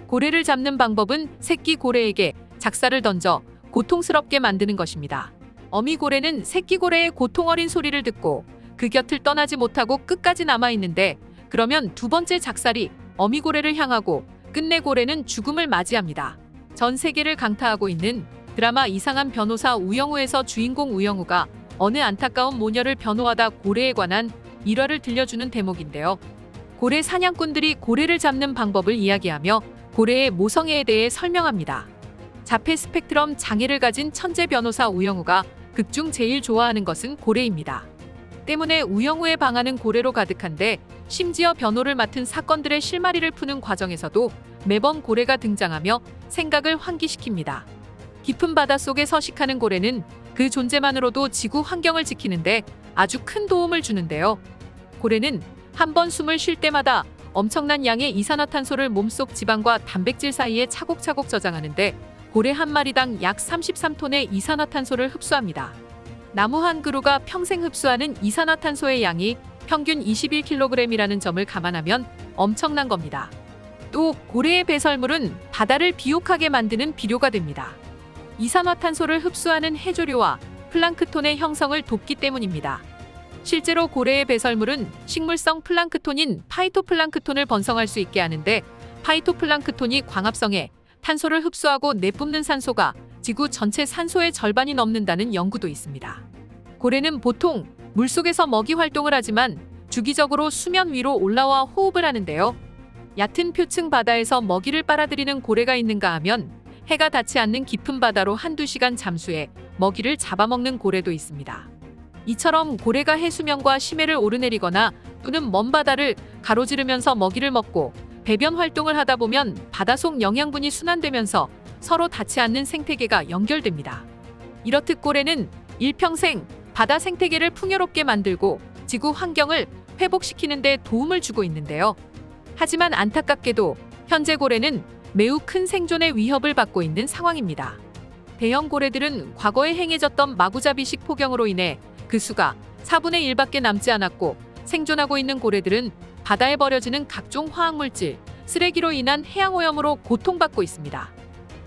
고래를 잡는 방법은 새끼 고래에게 작살을 던져 고통스럽게 만드는 것입니다. 어미 고래는 새끼 고래의 고통 어린 소리를 듣고 그 곁을 떠나지 못하고 끝까지 남아있는데, 그러면 두 번째 작살이 어미 고래를 향하고 끝내 고래는 죽음을 맞이합니다. 전 세계를 강타하고 있는 드라마 이상한 변호사 우영우에서 주인공 우영우가 어느 안타까운 모녀를 변호하다 고래에 관한 일화를 들려주는 대목인데요. 고래 사냥꾼들이 고래를 잡는 방법을 이야기하며 고래의 모성애에 대해 설명합니다. 자폐 스펙트럼 장애를 가진 천재 변호사 우영우가 극중 제일 좋아하는 것은 고래입니다. 때문에 우영우의 방안은 고래로 가득한데, 심지어 변호를 맡은 사건들의 실마리를 푸는 과정에서도 매번 고래가 등장하며 생각을 환기시킵니다. 깊은 바닷속에 서식하는 고래는 그 존재만으로도 지구 환경을 지키는데 아주 큰 도움을 주는데요. 고래는 한 번 숨을 쉴 때마다 엄청난 양의 이산화탄소를 몸속 지방과 단백질 사이에 차곡차곡 저장하는데, 고래 한 마리당 약 33톤의 이산화탄소를 흡수합니다. 나무 한 그루가 평생 흡수하는 이산화탄소의 양이 평균 21kg이라는 점을 감안하면 엄청난 겁니다. 또 고래의 배설물은 바다를 비옥하게 만드는 비료가 됩니다. 이산화탄소를 흡수하는 해조류와 플랑크톤의 형성을 돕기 때문입니다. 실제로 고래의 배설물은 식물성 플랑크톤인 파이토플랑크톤을 번성할 수 있게 하는데, 파이토플랑크톤이 광합성해 탄소를 흡수하고 내뿜는 산소가 지구 전체 산소의 절반이 넘는다는 연구도 있습니다. 고래는 보통 물속에서 먹이 활동을 하지만 주기적으로 수면 위로 올라와 호흡을 하는데요. 얕은 표층 바다에서 먹이를 빨아들이는 고래가 있는가 하면 해가 닿지 않는 깊은 바다로 한두 시간 잠수해 먹이를 잡아먹는 고래도 있습니다. 이처럼 고래가 해수면과 심해를 오르내리거나 또는 먼 바다를 가로지르면서 먹이를 먹고 배변 활동을 하다 보면 바다속 영양분이 순환되면서 서로 닿지 않는 생태계가 연결됩니다. 이렇듯 고래는 일평생 바다 생태계를 풍요롭게 만들고 지구 환경을 회복시키는 데 도움을 주고 있는데요. 하지만 안타깝게도 현재 고래는 매우 큰 생존의 위협을 받고 있는 상황입니다. 대형 고래들은 과거에 행해졌던 마구잡이식 포경으로 인해 그 수가 4분의 1밖에 남지 않았고, 생존하고 있는 고래들은 바다에 버려지는 각종 화학물질, 쓰레기로 인한 해양오염으로 고통받고 있습니다.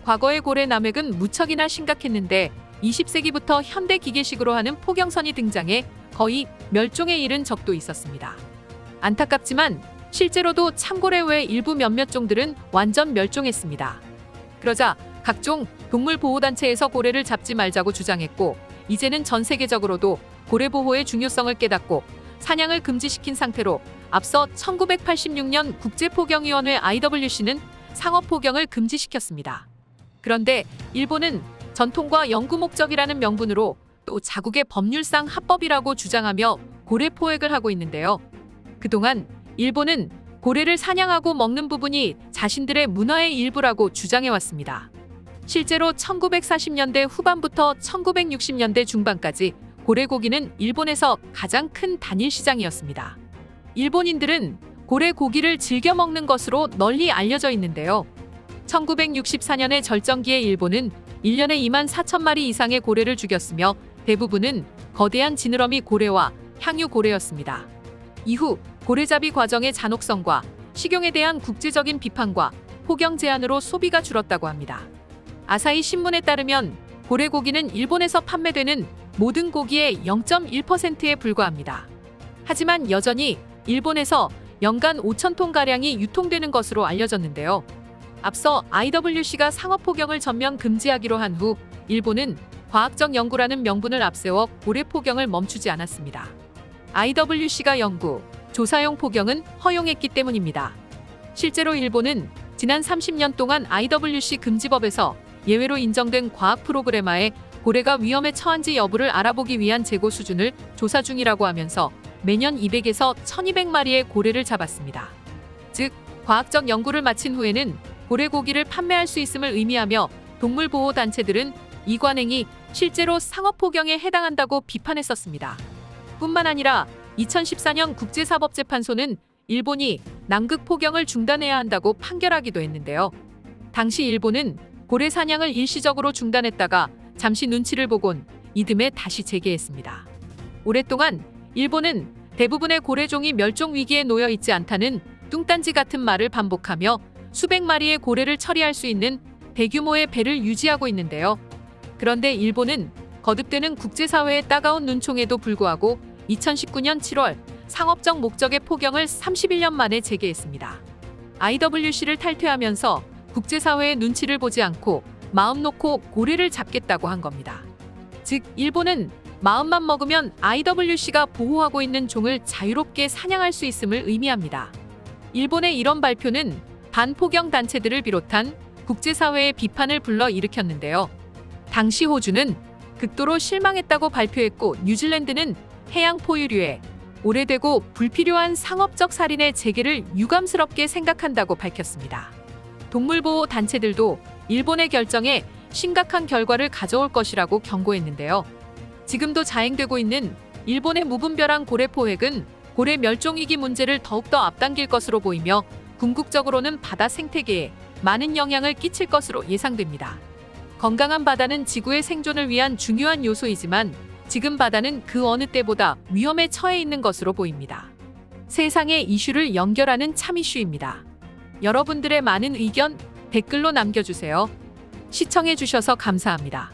과거의 고래 남획은 무척이나 심각했는데 20세기부터 현대 기계식으로 하는 포경선이 등장해 거의 멸종에 이른 적도 있었습니다. 안타깝지만 실제로도 참고래 외 일부 몇몇 종들은 완전 멸종했습니다. 그러자 각종 동물보호단체에서 고래를 잡지 말자고 주장했고, 이제는 전 세계적으로도 고래 보호의 중요성을 깨닫고 사냥을 금지시킨 상태로, 앞서 1986년 국제포경위원회 IWC는 상어포경을 금지시켰습니다. 그런데 일본은 전통과 연구 목적이라는 명분으로 또 자국의 법률상 합법이라고 주장하며 고래 포획을 하고 있는데요. 그동안 일본은 고래를 사냥하고 먹는 부분이 자신들의 문화의 일부라고 주장해왔습니다. 실제로 1940년대 후반부터 1960년대 중반까지 고래고기는 일본에서 가장 큰 단일 시장이었습니다. 일본인들은 고래 고기를 즐겨 먹는 것으로 널리 알려져 있는데요. 1964년의 절정기에 일본은 1년에 2만 4천 마리 이상의 고래를 죽였으며 대부분은 거대한 지느러미 고래와 향유 고래였습니다. 이후 고래잡이 과정의 잔혹성과 식용에 대한 국제적인 비판과 포경 제한으로 소비가 줄었다고 합니다. 아사히 신문에 따르면 고래 고기는 일본에서 판매되는 모든 고기의 0.1%에 불과합니다. 하지만 여전히 일본에서 연간 5,000톤가량이 유통되는 것으로 알려졌는데요. 앞서 IWC가 상어포경을 전면 금지하기로 한 후 일본은 과학적 연구라는 명분을 앞세워 고래 포경을 멈추지 않았습니다. IWC가 연구, 조사용 포경은 허용했기 때문입니다. 실제로 일본은 지난 30년 동안 IWC 금지법에서 예외로 인정된 과학 프로그래마에 고래가 위험에 처한지 여부를 알아보기 위한 재고 수준을 조사 중이라고 하면서 매년 200에서 1200마리의 고래를 잡았습니다. 즉, 과학적 연구를 마친 후에는 고래 고기를 판매할 수 있음을 의미하며 동물보호단체들은 이 관행이 실제로 상어포경에 해당한다고 비판했었습니다. 뿐만 아니라 2014년 국제사법재판소는 일본이 남극 포경을 중단해야 한다고 판결하기도 했는데요. 당시 일본은 고래 사냥을 일시적으로 중단했다가 잠시 눈치를 보곤 이듬해 다시 재개했습니다. 오랫동안 일본은 대부분의 고래종이 멸종 위기에 놓여 있지 않다는 뚱딴지 같은 말을 반복하며 수백 마리의 고래를 처리할 수 있는 대규모의 배를 유지하고 있는데요. 그런데 일본은 거듭되는 국제사회의 따가운 눈총에도 불구하고 2019년 7월 상업적 목적의 포경을 31년 만에 재개했습니다. IWC를 탈퇴하면서 국제사회의 눈치를 보지 않고 마음 놓고 고래를 잡겠다고 한 겁니다. 즉, 일본은 마음만 먹으면 IWC가 보호하고 있는 종을 자유롭게 사냥할 수 있음을 의미합니다. 일본의 이런 발표는 반포경 단체들을 비롯한 국제사회의 비판을 불러일으켰는데요. 당시 호주는 극도로 실망했다고 발표했고, 뉴질랜드는 해양 포유류의 오래되고 불필요한 상업적 살인의 재개를 유감스럽게 생각한다고 밝혔습니다. 동물보호 단체들도 일본의 결정에 심각한 결과를 가져올 것이라고 경고했는데요. 지금도 자행되고 있는 일본의 무분별한 고래 포획은 고래 멸종위기 문제를 더욱더 앞당길 것으로 보이며 궁극적으로는 바다 생태계에 많은 영향을 끼칠 것으로 예상됩니다. 건강한 바다는 지구의 생존을 위한 중요한 요소이지만 지금 바다는 그 어느 때보다 위험에 처해 있는 것으로 보입니다. 세상의 이슈를 연결하는 참 이슈입니다. 여러분들의 많은 의견 댓글로 남겨주세요. 시청해주셔서 감사합니다.